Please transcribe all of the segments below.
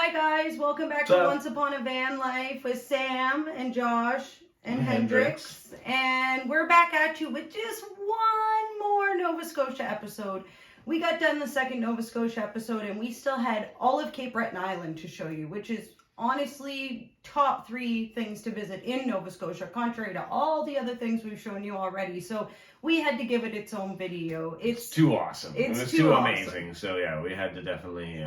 Hi guys, welcome back to Once Upon a Van Life with Sam and Josh and Hendrix. And we're back at you with just one more Nova Scotia episode. We got done the second Nova Scotia episode and we still had all of Cape Breton Island to show you, which is honestly top 3 things to visit in Nova Scotia, contrary to all the other things we've shown you already. So we had to give it its own video. It's too awesome. It's too awesome. Amazing. So yeah, we had to definitely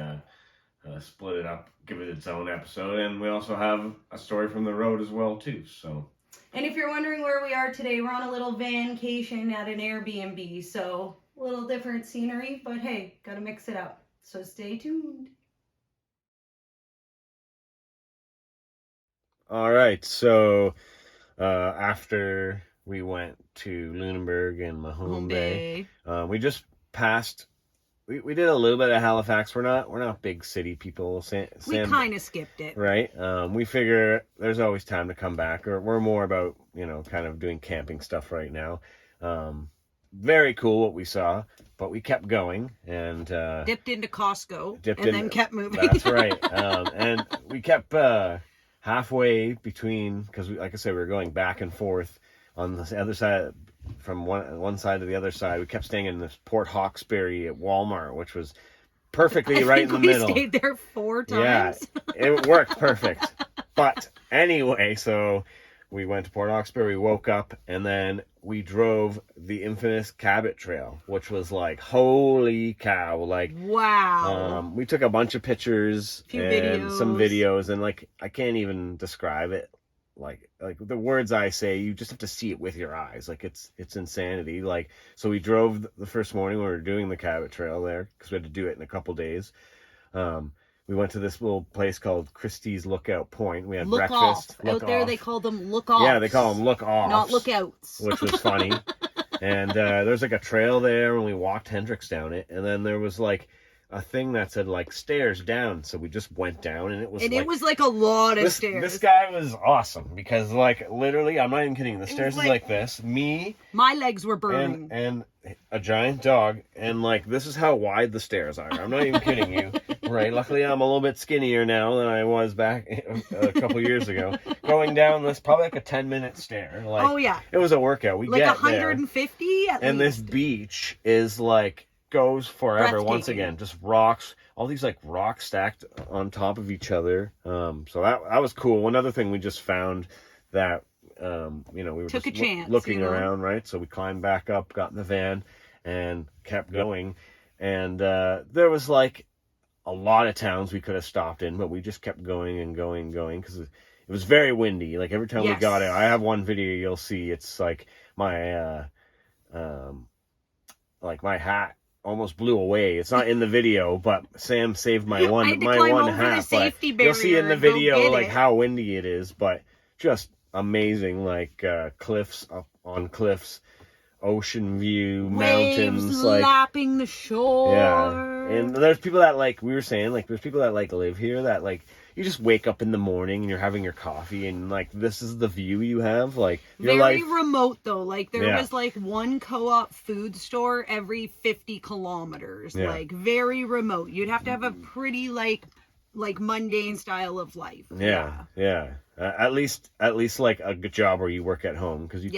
split it up, give it its own episode, and we also have a story from the road as well too. So. And if you're wondering where we are today, we're on a little vacation at an Airbnb. So a little different scenery, but hey, gotta mix it up. So stay tuned. All right, so after we went to Lunenburg and Mahone Bay, we just passed. We did a little bit of Halifax. We're not big city people. We kind of skipped it, right? We figure there's always time to come back, or we're more about kind of doing camping stuff right now. Very cool what we saw, but we kept going and dipped into Costco then kept moving. That's right, and we kept halfway between, because like I said, we were going back and forth on the other side. From one side to the other side, we kept staying in this Port Hawkesbury at Walmart, which was perfectly right in the middle. We stayed there 4 times. Yeah, it worked perfect. But anyway, so we went to Port Hawkesbury, we woke up, and then we drove the infamous Cabot Trail, which was like, holy cow! Like, wow. We took a bunch of pictures and some videos, and like, I can't even describe it. Like the words I say, you just have to see it with your eyes. Like it's insanity. Like, so we drove the first morning when we were doing the Cabot Trail there, because we had to do it in a couple days. We went to this little place called Christie's Lookout Point. We had breakfast. Out there they call them look-offs. Yeah, they call them look-offs. Not lookouts. Which was funny. And there's like a trail there, and we walked Hendrix down it. And then there was like a thing that said like stairs down, so we just went down, and it was like a lot of stairs. This guy was awesome, because like literally, I'm not even kidding, the stairs is like this, my legs were burning, and a giant dog, and like this is how wide the stairs are. I'm not even kidding you. Right, luckily I'm a little bit skinnier now than I was back a couple years ago. Going down this, probably like a 10-minute stair. Like, oh yeah, it was a workout. We like get 150 there, at and least. This beach is like goes forever. Once again, just rocks, all these like rocks stacked on top of each other. So that was cool. One other thing we just found that we were took just a chance, looking around, right? So we climbed back up, got in the van, and kept going. And there was like a lot of towns we could have stopped in, but we just kept going and going because it was very windy. Like every time we got out, I have one video you'll see. It's like my my hat almost blew away. It's not in the video, but Sam saved my one hat. But you'll see in the video like how windy it is, but just amazing. Like cliffs up on cliffs, ocean view, waves mountains, lapping the shore. Yeah, and there's people that like we were saying, like there's people that like live here that like you just wake up in the morning and you're having your coffee and like this is the view you have. Like your very life remote though. Like there was like one co-op food store every 50 kilometers. Like very remote. You'd have to have a pretty like mundane style of life. Yeah. At least like a good job where you work at home, because you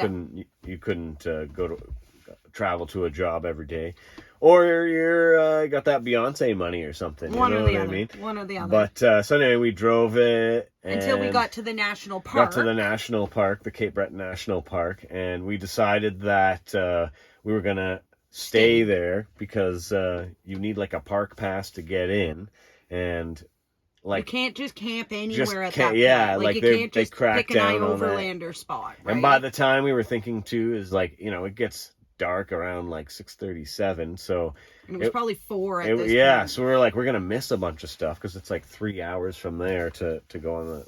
couldn't go to travel to a job every day, or you're got that Beyonce money or something. One or the other. One or the other. But so anyway, we drove it until we got to the national park. The Cape Breton National Park, and we decided that we were gonna stay there because you need like a park pass to get in, and like you can't just camp anywhere at that point. Yeah, like you can't just pick an overlander spot. Right? And by the time we were thinking too, is like it gets dark around like 6:37, so and it was probably 4 at this point. So we were like, we're gonna miss a bunch of stuff because it's like 3 hours from there to go on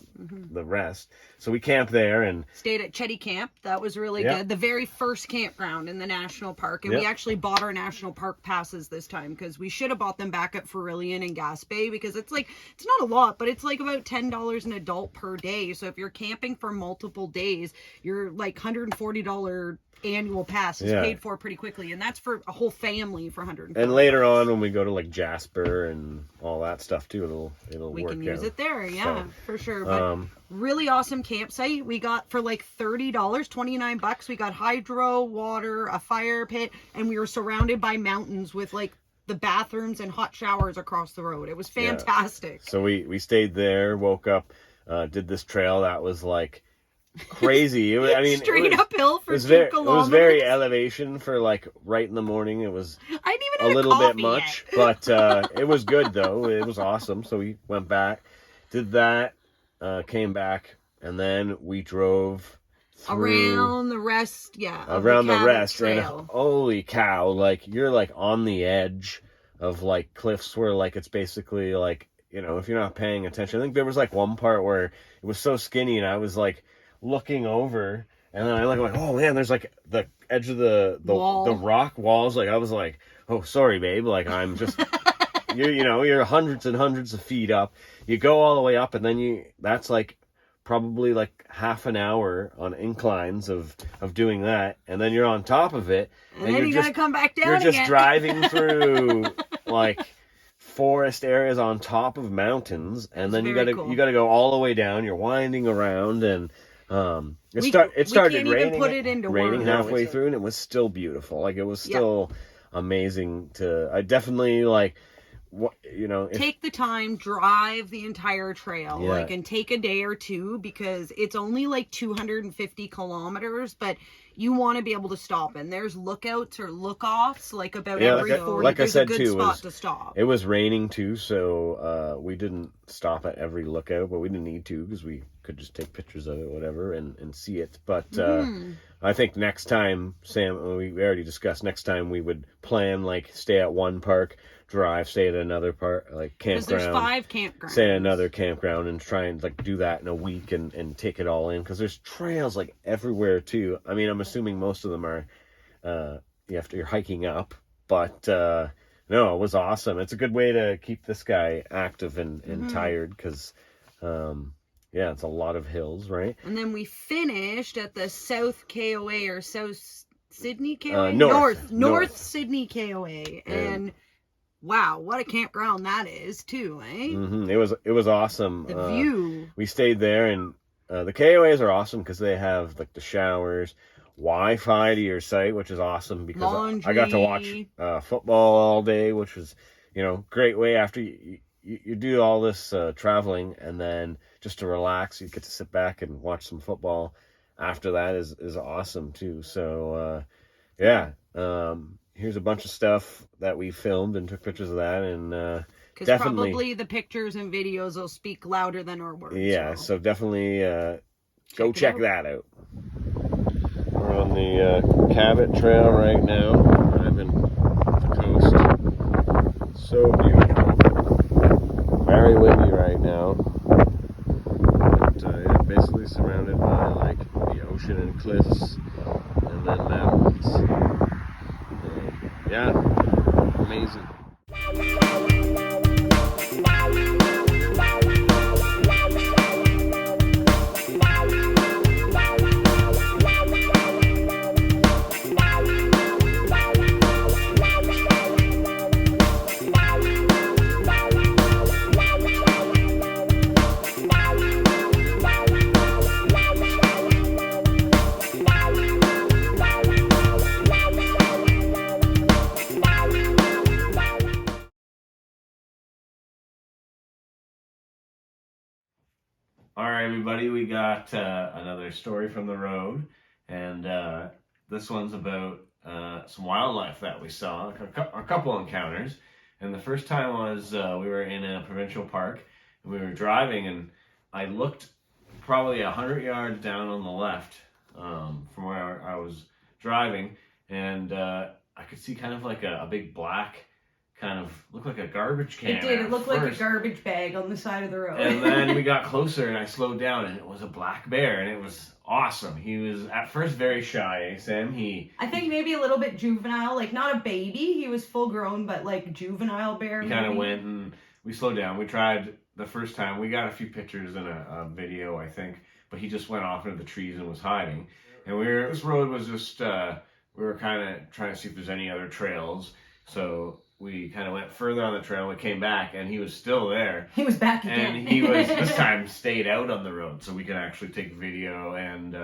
the rest. So we camped there and stayed at Chetty Camp. That was really good. The very first campground in the national park, and we actually bought our national park passes this time because we should have bought them back at Ferillion and Gaspé, because it's not a lot, but it's like about $10 an adult per day. So if you're camping for multiple days, you're like $140 annual pass is paid for pretty quickly, and that's for a whole family for $140. And later on, when we go to like Jasper and all that stuff too, it'll we work can use out. it there. Yeah, for sure. But really awesome campsite. We got for like $30, $29. We got hydro, water, a fire pit, and we were surrounded by mountains with like the bathrooms and hot showers across the road. It was fantastic. Yeah. So we stayed there, woke up, did this trail that was like crazy. Straight uphill for 2 kilometers. It was very elevation for like right in the morning. It was I didn't even have a little bit yet. much, but it was good though. It was awesome. So we went back, did that, came back, and then we drove around the rest. Around the rest, trail. And holy cow! Like you're like on the edge of like cliffs where like it's basically like, you know, if you're not paying attention. I think there was like one part where it was so skinny, and I was like looking over, and then I look like, oh man, there's like the edge of the rock walls. Like I was like, oh sorry babe, like I'm just you're hundreds and hundreds of feet up. You go all the way up, and then that's like probably like half an hour on inclines of doing that, and then you're on top of it, and then you gotta come back down. You're just again. driving through like forest areas on top of mountains, and then you gotta go all the way down. You're winding around, and it started raining halfway through, and it was still beautiful. Like it was still amazing. I definitely like, take the time, drive the entire trail, and take a day or two, because it's only like 250 kilometers, but you want to be able to stop, and there's lookouts or look-offs like about every 40. Like I said, a good spot to stop. It was raining too, so we didn't stop at every lookout, but we didn't need to because we could just take pictures of it, whatever, and see it. But I think next time, Sam, we already discussed, next time we would plan like stay at one park, drive, stay at another park, like campground. Because there's 5 campgrounds. Stay at another campground and try and like do that in a week and take it all in, because there's trails like everywhere too. I mean, I'm assuming most of them are you're hiking up, but no, it was awesome. It's a good way to keep this guy active and tired, because it's a lot of hills, right? And then we finished at the South KOA or South Sydney KOA? North Sydney KOA. And wow, what a campground that is too, eh? It was awesome. The view. We stayed there, and the KOAs are awesome because they have like the showers, Wi-Fi to your site, which is awesome, because laundry. I got to watch football all day, which was, great way after you do all this traveling, and then just to relax, you get to sit back and watch some football after that is awesome too. So here's a bunch of stuff that we filmed and took pictures of that, and because probably the pictures and videos will speak louder than our words. Yeah, so definitely go check that out. We're on the Cabot Trail right now, driving the coast. So beautiful. Very windy right now. But basically surrounded by like the ocean and cliffs, and then mountains. Amazing. All right, everybody, we got another story from the road, and this one's about some wildlife that we saw, a couple encounters. And the first time was we were in a provincial park, and we were driving, and I looked probably 100 yards down on the left from where I was driving, and I could see kind of like a big black, kind of looked like a garbage can. It did. It looked like a garbage bag on the side of the road. And then we got closer, and I slowed down, and it was a black bear, and it was awesome. He was at first very shy, Sam. I think maybe a little bit juvenile, like not a baby. He was full grown, but like juvenile bear. He kind of went, and we slowed down. We tried the first time. We got a few pictures and a video, I think, but he just went off into the trees and was hiding. And this road was just, we were kind of trying to see if there's any other trails. So we kind of went further on the trail. We came back, and he was still there. He was back again. And he was, this time, stayed out on the road, so we could actually take video and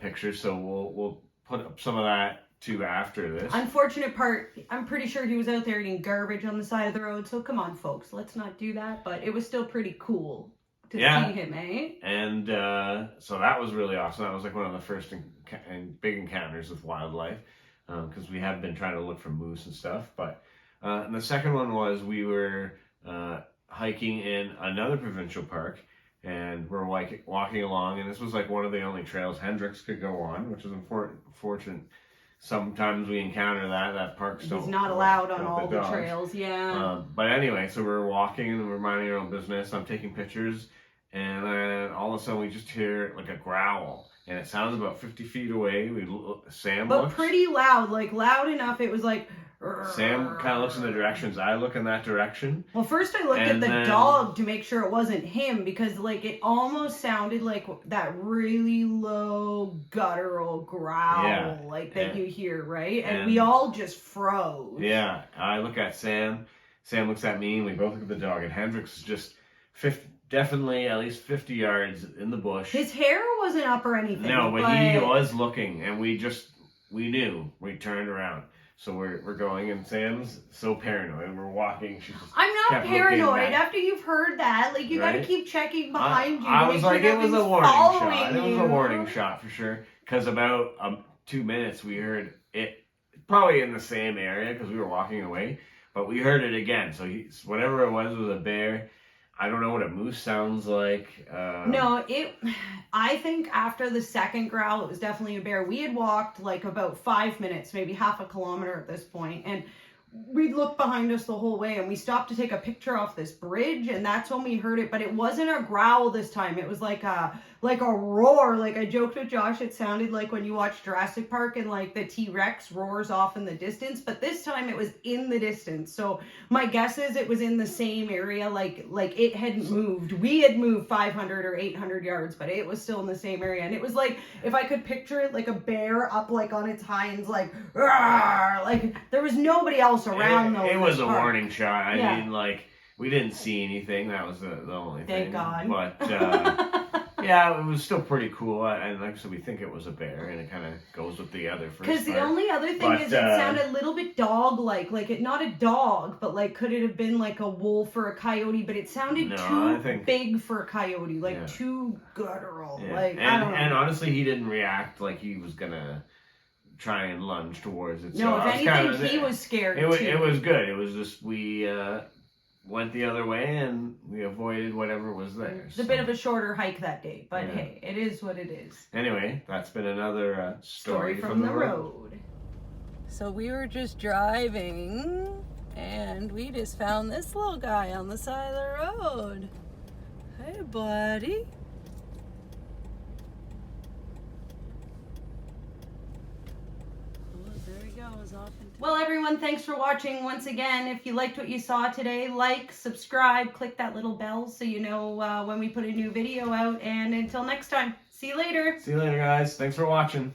pictures. So we'll put up some of that, too, after this. Unfortunate part, I'm pretty sure he was out there eating garbage on the side of the road, so come on, folks, let's not do that. But it was still pretty cool to see him, eh? And so that was really awesome. That was like one of the first big encounters with wildlife, because we have been trying to look for moose and stuff. But and the second one was we were hiking in another provincial park, and we're walking along, and this was like one of the only trails Hendrix could go on, which is unfortunate. Sometimes we encounter that parks don't. He's not allowed on all the trails, yeah. But anyway, so we're walking and we're minding our own business. I'm taking pictures, and then all of a sudden we just hear like a growl, and it sounds about 50 feet away. Sam looks, pretty loud, like loud enough. It was like. Sam kind of looks in the directions. I look in that direction. Well, first I looked at the dog to make sure it wasn't him, because like it almost sounded like that really low guttural growl that you hear, right? And we all just froze. Yeah, I look at Sam. Sam looks at me, and we both look at the dog. And Hendrix is just definitely at least 50 yards in the bush. His hair wasn't up or anything. No, but he was looking, and we knew. We turned around. So we're going, and Sam's so paranoid. We're walking. She's just I'm not paranoid. After you've heard that, like, you got to keep checking behind you. I was like, it was a warning shot. It was a warning shot for sure. Because about 2 minutes, we heard it, probably in the same area, because we were walking away. But we heard it again. So whatever it was a bear. I don't know what a moose sounds like. I think after the second growl, it was definitely a bear. We had walked like about 5 minutes, maybe half a kilometer at this point, and we looked behind us the whole way, and we stopped to take a picture off this bridge, and that's when we heard it. But it wasn't a growl this time. It was like a roar. Like, I joked with Josh, it sounded like when you watch Jurassic Park and like the T-Rex roars off in the distance, but this time it was in the distance. So my guess is it was in the same area, like it hadn't moved. We had moved 500 or 800 yards, but it was still in the same area. And it was like, if I could picture it, like a bear up like on its hinds, like, rawr, like there was nobody else around though. It was a warning shot. I mean, like, we didn't see anything. That was the only thing. Thank God. But yeah, it was still pretty cool. And like I said, we think it was a bear, and it kind of goes with the other first. Because the only other thing is it sounded a little bit dog-like. Like, it, not a dog, but like, could it have been like a wolf or a coyote? But it sounded too big for a coyote, like too guttural. Yeah. Like, I don't know. And honestly, he didn't react like he was gonna try and lunge towards it. No, so if anything, he was scared too. It was good. It was just we went the other way, and we avoided whatever was there. It's a bit of a shorter hike that day, but hey, it is what it is. Anyway, that's been another story from the road. So we were just driving, and we just found this little guy on the side of the road. Hey, buddy. Well, everyone, thanks for watching once again. If you liked what you saw today, like, subscribe, click that little bell so you know when we put a new video out. And until next time, see you later. See you later, guys. Thanks for watching.